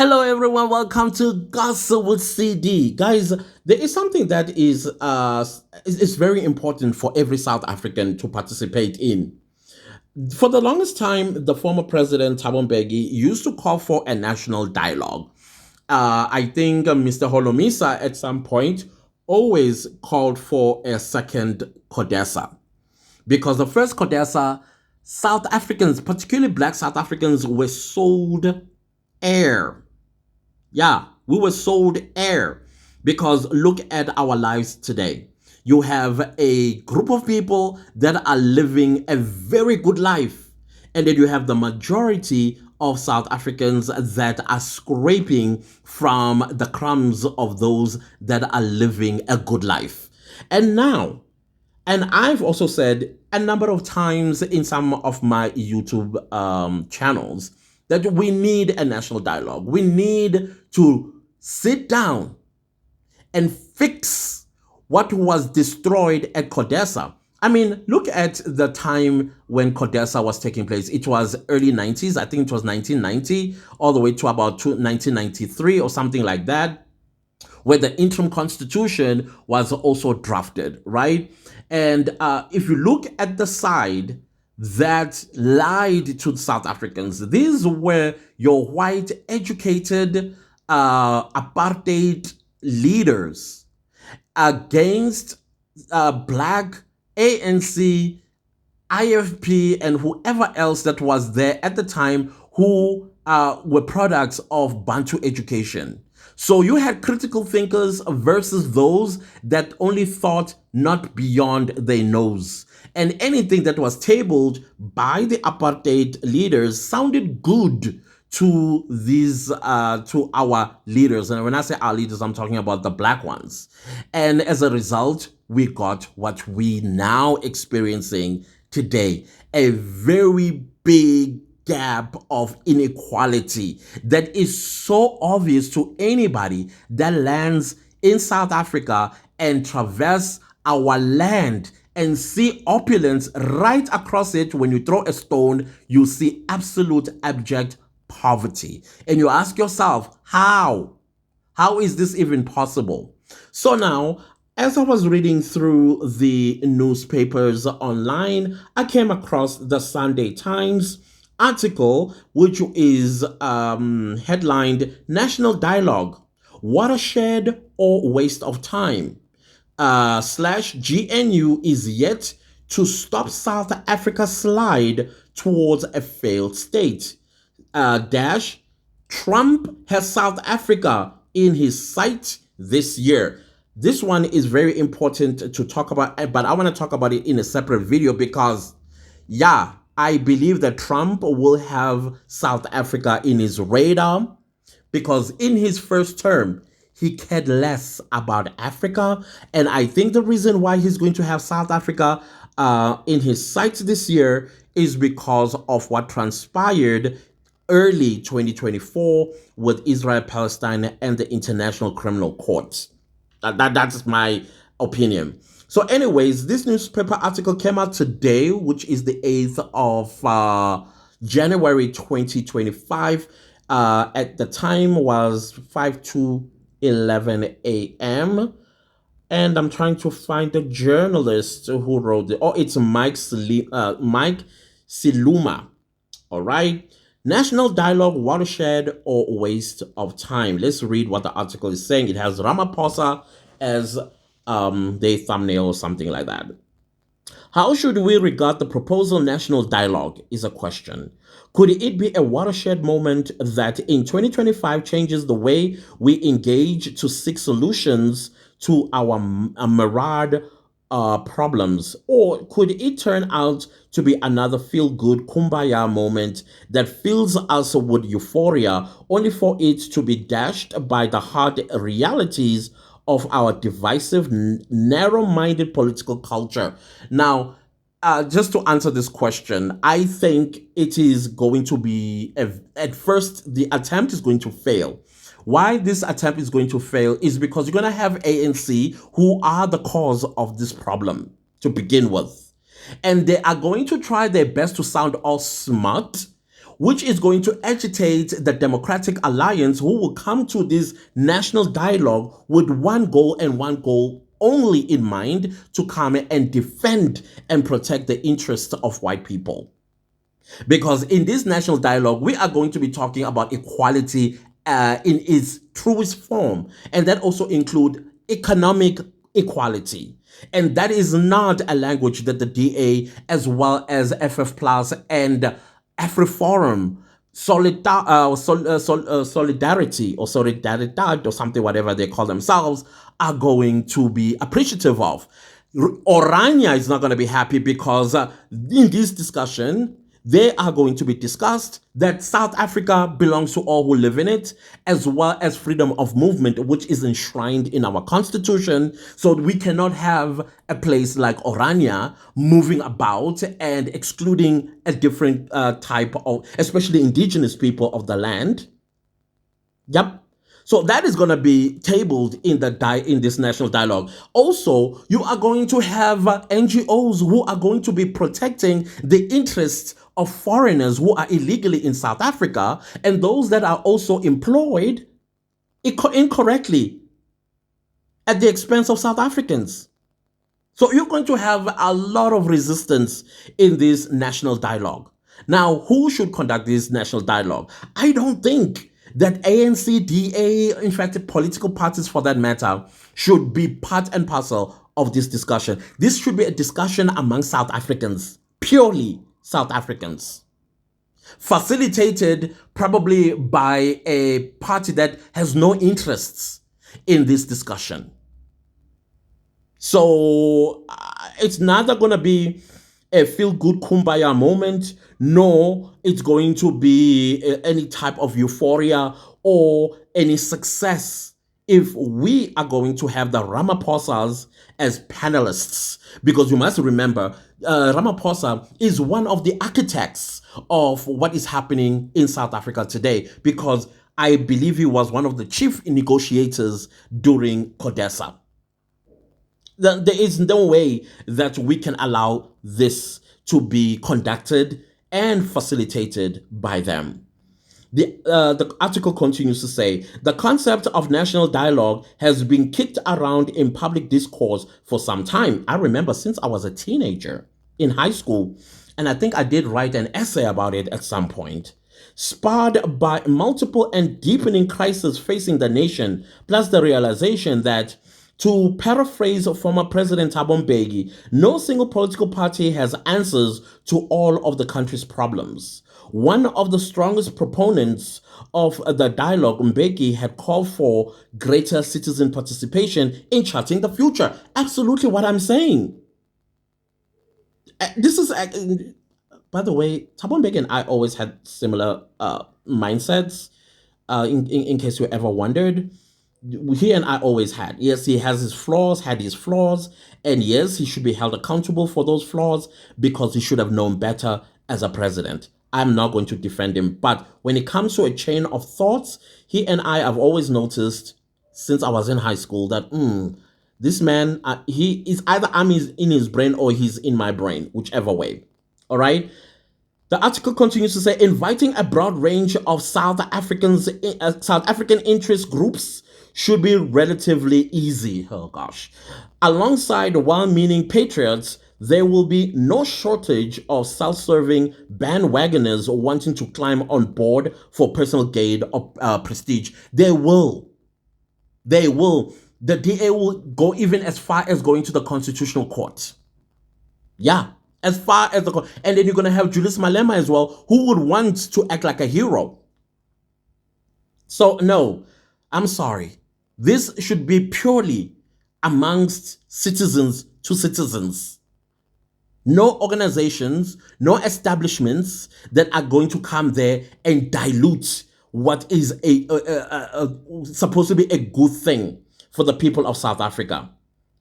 Hello, everyone. Welcome to Gossip with CD, guys. There is something that is very important for every South African to participate in. For the longest time, the former president Thabo Mbeki used to call for a national dialogue. I think Mr. Holomisa at some point always called for a second Codesa because the first Codesa, South Africans, particularly Black South Africans, were sold air. Yeah, we were sold air because look at our lives today. You have a group of people that are living a very good life, and then you have the majority of South Africans that are scraping from the crumbs of those that are living a good life. And now, and I've also said a number of times in some of my YouTube channels that we need a national dialogue. We need to sit down and fix what was destroyed at Codesa. I mean, look at the time when Codesa was taking place. It was early 90s. I think it was 1990 all the way to about 1993 or something like that, where the interim constitution was also drafted, right? And if you look at the side that lied to South Africans, these were your white, educated apartheid leaders against black ANC, IFP, and whoever else that was there at the time who were products of Bantu education. So you had critical thinkers versus those that only thought not beyond their nose. And anything that was tabled by the apartheid leaders sounded good to to our leaders. And when I say our leaders, I'm talking about the black ones. And as a result, we got what we now experiencing today, a very big gap of inequality that is so obvious to anybody that lands in South Africa and traverse our land and see opulence right across it. When you throw a stone, you see absolute abject poverty. And you ask yourself, how? How is this even possible? So now, as I was reading through the newspapers online, I came across the Sunday Times article, which is headlined National Dialogue, Watershed or Waste of Time. Slash GNU is yet to stop South Africa's slide towards a failed state. Dash, Trump has South Africa in his sight this year. This one is very important to talk about, but I want to talk about it in a separate video because, yeah, I believe that Trump will have South Africa in his radar because in his first term, he cared less about Africa. And I think the reason why he's going to have South Africa in his sights this year is because of what transpired early 2024 with Israel, Palestine, and the International Criminal Court. That's my opinion. So anyways, this newspaper article came out today, which is the 8th of January 2025. At the time was 5 to 11 a.m. And I'm trying to find the journalist who wrote it. Oh, it's Mike Siluma. All right. National Dialogue, Watershed or Waste of Time. Let's read what the article is saying. It has Ramaphosa as the thumbnail or something like that. How should we regard the proposal national dialogue is a question. Could it be a watershed moment that in 2025 changes the way we engage to seek solutions to our myriad problems? Or could it turn out to be another feel-good kumbaya moment that fills us with euphoria only for it to be dashed by the hard realities of our divisive, narrow-minded political culture? Now, just to answer this question, I think it is going to be, at first, the attempt is going to fail. Why this attempt is going to fail is because you're going to have ANC who are the cause of this problem to begin with. And they are going to try their best to sound all smart which is going to agitate the Democratic Alliance, who will come to this national dialogue with one goal and one goal only in mind: to come and defend and protect the interests of white people. Because in this national dialogue, we are going to be talking about equality in its truest form, and that also include economic equality. And that is not a language that the DA, as well as FF Plus and AfriForum, Solidarity or Solidaridad or something, whatever they call themselves, are going to be appreciative of. Orania is not going to be happy because in this discussion, they are going to be discussed that South Africa belongs to all who live in it, as well as freedom of movement, which is enshrined in our constitution. So we cannot have a place like Orania moving about and excluding a different type of, especially indigenous people of the land. Yep. So that is going to be tabled in in this national dialogue. Also, you are going to have NGOs who are going to be protecting the interests of foreigners who are illegally in South Africa, and those that are also employed incorrectly at the expense of South Africans. So you're going to have a lot of resistance in this national dialogue. Now, who should conduct this national dialogue? I don't think that ANC, DA, in fact, political parties for that matter, should be part and parcel of this discussion. This should be a discussion among South Africans, purely South Africans, facilitated probably by a party that has no interests in this discussion. So it's neither going to be a feel-good kumbaya moment, nor it's going to be any type of euphoria or any success if we are going to have the Ramaphosas as panelists. Because you must remember, Ramaphosa is one of the architects of what is happening in South Africa today, because I believe he was one of the chief negotiators during CODESA. There is no way that we can allow this to be conducted and facilitated by them. The article continues to say, the concept of national dialogue has been kicked around in public discourse for some time. I remember since I was a teenager in high school, and I think I did write an essay about it at some point. Spurred by multiple and deepening crises facing the nation, plus the realization that, to paraphrase former President Thabo Mbeki, no single political party has answers to all of the country's problems. One of the strongest proponents of the dialogue, Mbeki, had called for greater citizen participation in charting the future. Absolutely what I'm saying. This is, by the way, Thabo Mbeki and I always had similar mindsets, in case you ever wondered. He and I always had. Yes, he has his flaws, had his flaws, and yes, he should be held accountable for those flaws because he should have known better as a president. I'm not going to defend him, but when it comes to a chain of thoughts, he and I have always noticed since I was in high school that this man, he is either I'm in his brain or he's in my brain, whichever way. All right. The article continues to say, inviting a broad range of South African interest groups should be relatively easy. Oh gosh. Alongside well-meaning patriots, there will be no shortage of self-serving bandwagoners wanting to climb on board for personal gain or prestige. They will. The DA will go even as far as going to the Constitutional Court. Yeah, as far as the... And then you're going to have Julius Malema as well, who would want to act like a hero. So, no, I'm sorry. This should be purely amongst citizens to citizens. No organizations, no establishments that are going to come there and dilute what is supposed to be a good thing for the people of South Africa.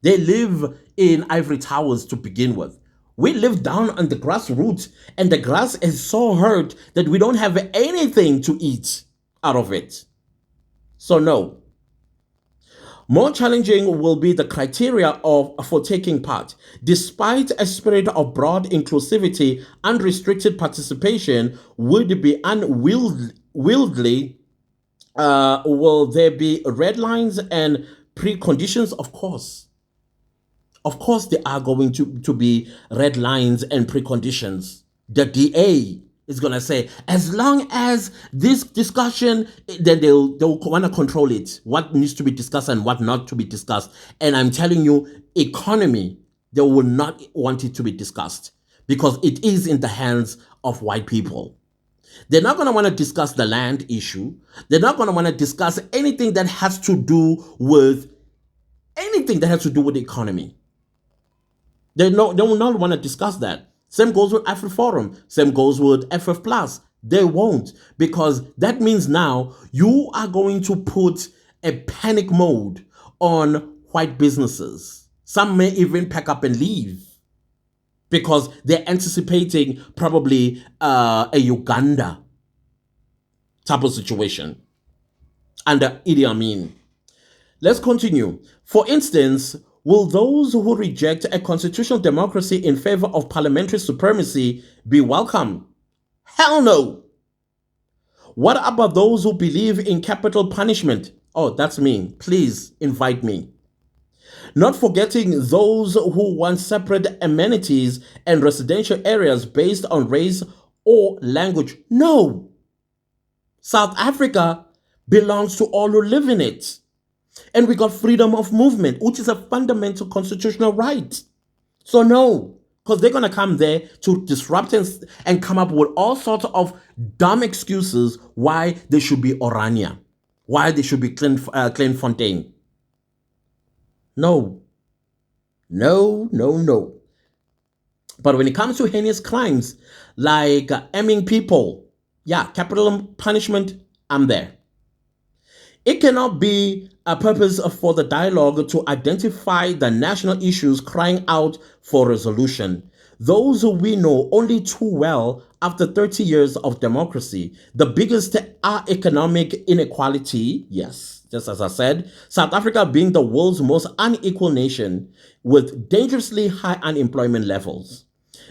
They live in ivory towers to begin with. We live down on the grassroots, and the grass is so hurt that we don't have anything to eat out of it. So no. More challenging will be the criteria for taking part. Despite a spirit of broad inclusivity, unrestricted participation would be unwieldy. Will there be red lines and preconditions? Of course. Of course, there are going to be red lines and preconditions. The DA is going to say, as long as this discussion, then they'll want to control it, what needs to be discussed and what not to be discussed. And I'm telling you, economy, they will not want it to be discussed because it is in the hands of white people. They're not going to want to discuss the land issue. They're not going to want to discuss anything that has to do with the economy. They will not want to discuss that. Same goes with AfriForum. Same goes with FF Plus. They won't, because that means now you are going to put a panic mode on white businesses. Some may even pack up and leave because they're anticipating probably a Uganda type of situation under Idi Amin. Let's continue. For instance, will those who reject a constitutional democracy in favor of parliamentary supremacy be welcome? Hell no. What about those who believe in capital punishment? Oh, that's me. Please invite me. Not forgetting those who want separate amenities and residential areas based on race or language. No. South Africa belongs to all who live in it. And we got freedom of movement, which is a fundamental constitutional right. So no, because they're going to come there to disrupt and come up with all sorts of dumb excuses why they should be Orania, why they should be Fontaine. No. No, no, no. But when it comes to heinous crimes like aiming people, yeah, capital punishment, I'm there. It cannot be a purpose for the dialogue to identify the national issues crying out for resolution. Those we know only too well after 30 years of democracy. The biggest are economic inequality, yes, just as I said, South Africa being the world's most unequal nation with dangerously high unemployment levels.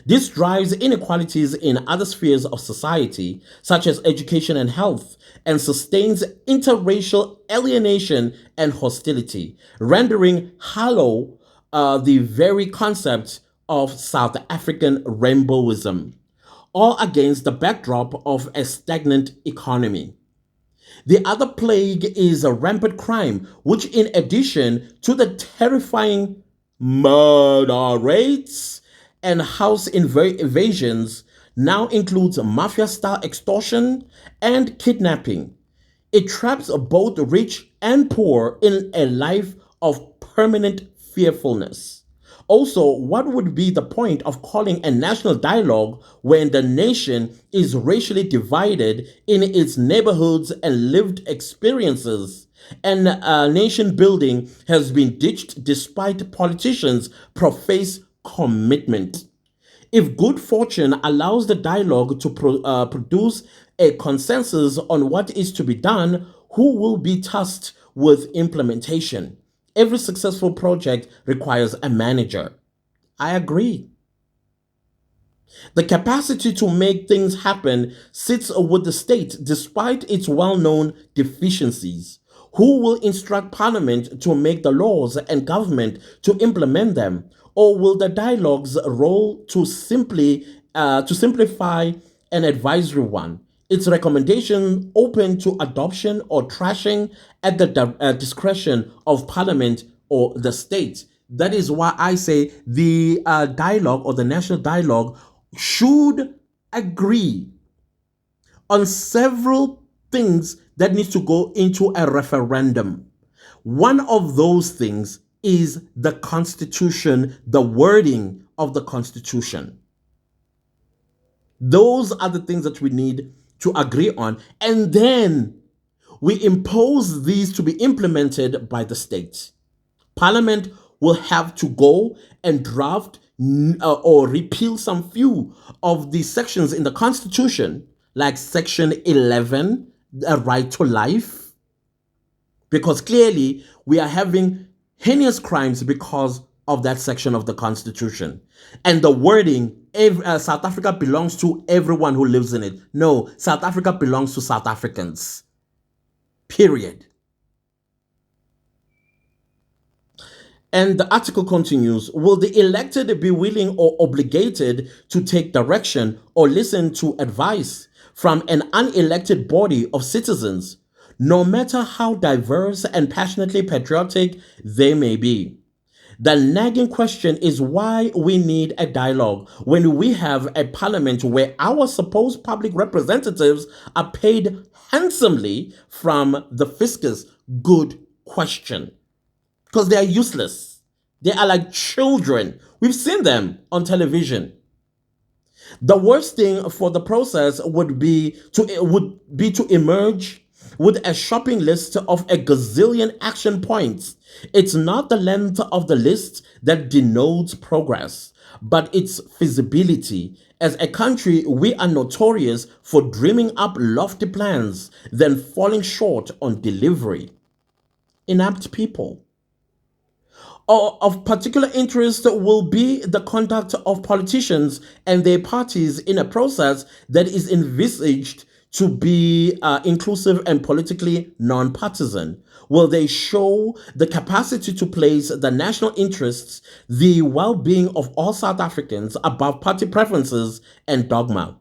This drives inequalities in other spheres of society, such as education and health, and sustains interracial alienation and hostility, rendering hollow the very concept of South African rainbowism, all against the backdrop of a stagnant economy. The other plague is a rampant crime, which, in addition to the terrifying murder rates and house evasions, now includes mafia-style extortion and kidnapping. It traps both rich and poor in a life of permanent fearfulness. Also, what would be the point of calling a national dialogue when the nation is racially divided in its neighborhoods and lived experiences? And nation building has been ditched despite politicians' profess commitment. If good fortune allows the dialogue to produce a consensus on what is to be done, who will be tasked with implementation? Every successful project requires a manager. I agree. The capacity to make things happen sits with the state despite its well-known deficiencies. Who will instruct Parliament to make the laws and government to implement them? Or will the dialogue's role to simplify an advisory one? Its recommendation open to adoption or trashing at the discretion of Parliament or the state. That is why I say the dialogue or the national dialogue should agree on several things that needs to go into a referendum. One of those things is the Constitution, the wording of the Constitution. Those are the things that we need to agree on, and then we impose these to be implemented by the state. Parliament will have to go and draft or repeal some few of the sections in the Constitution, like Section 11, the right to life, because clearly we are having heinous crimes because of that section of the Constitution. And the wording, South Africa belongs to everyone who lives in it. No, South Africa belongs to South Africans. Period. And the article continues, will the elected be willing or obligated to take direction or listen to advice from an unelected body of citizens, no matter how diverse and passionately patriotic they may be? The nagging question is why we need a dialogue when we have a parliament where our supposed public representatives are paid handsomely from the fiscus. Good question. Because they are useless. They are like children. We've seen them on television. The worst thing for the process would be to emerge with a shopping list of a gazillion action points. It's not the length of the list that denotes progress, but its feasibility. As a country, we are notorious for dreaming up lofty plans, then falling short on delivery. Inept people. Of particular interest will be the conduct of politicians and their parties in a process that is envisaged to be inclusive and politically non-partisan. Will they show the capacity to place the national interests, the well-being of all South Africans above party preferences and dogma?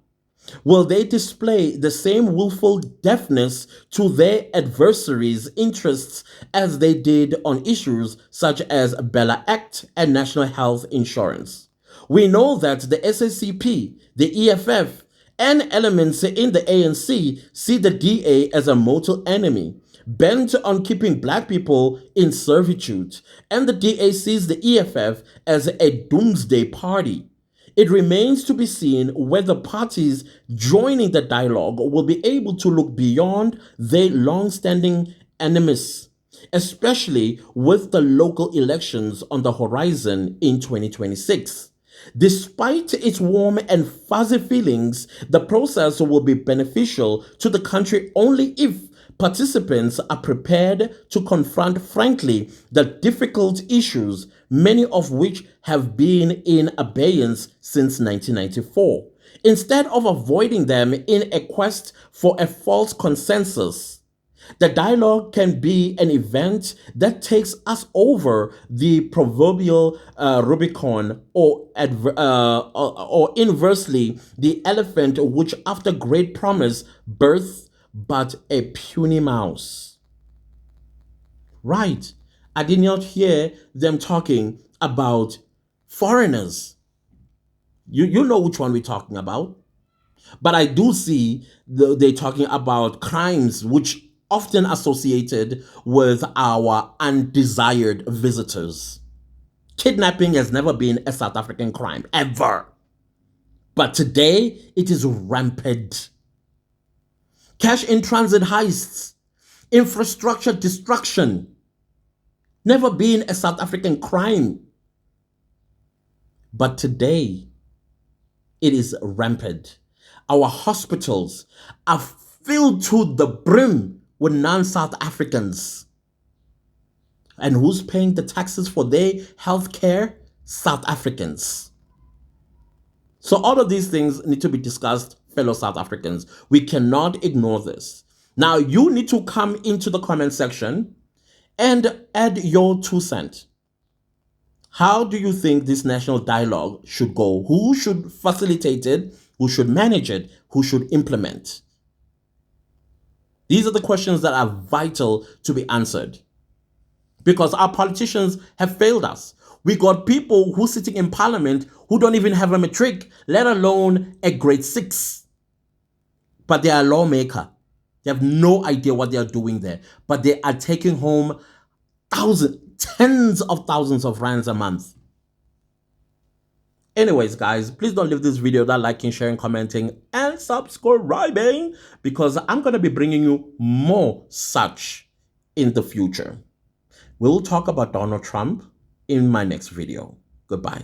Will they display the same willful deafness to their adversaries' interests as they did on issues such as Bella Act and national health insurance? We know that the SACP, the EFF, and elements in the ANC see the DA as a mortal enemy, bent on keeping black people in servitude, and the DA sees the EFF as a doomsday party. It remains to be seen whether parties joining the dialogue will be able to look beyond their long-standing animus, especially with the local elections on the horizon in 2026. Despite its warm and fuzzy feelings, the process will be beneficial to the country only if participants are prepared to confront frankly the difficult issues, many of which have been in abeyance since 1994, instead of avoiding them in a quest for a false consensus. The dialogue can be an event that takes us over the proverbial Rubicon, or inversely, the elephant which, after great promise, births but a puny mouse. Right. I did not hear them talking about foreigners. You know which one we're talking about. But I do see they're talking about crimes which often associated with our undesired visitors. Kidnapping has never been a South African crime, ever. But today, it is rampant. Cash in transit heists, infrastructure destruction, never been a South African crime. But today, it is rampant. Our hospitals are filled to the brim with non-South Africans. And who's paying the taxes for their health care? South Africans. So all of these things need to be discussed, fellow South Africans. We cannot ignore this. Now, you need to come into the comment section and add your 2 cents. How do you think this national dialogue should go? Who should facilitate it? Who should manage it? Who should implement? These are the questions that are vital to be answered. Because our politicians have failed us. We got people who sitting in parliament who don't even have a matric, let alone a grade 6. But they are a lawmaker. They have no idea what they are doing there. But they are taking home tens of thousands of rands a month. Anyways, guys, please don't leave this video without liking, sharing, commenting, and subscribing, because I'm going to be bringing you more such in the future. We'll talk about Donald Trump in my next video. Goodbye.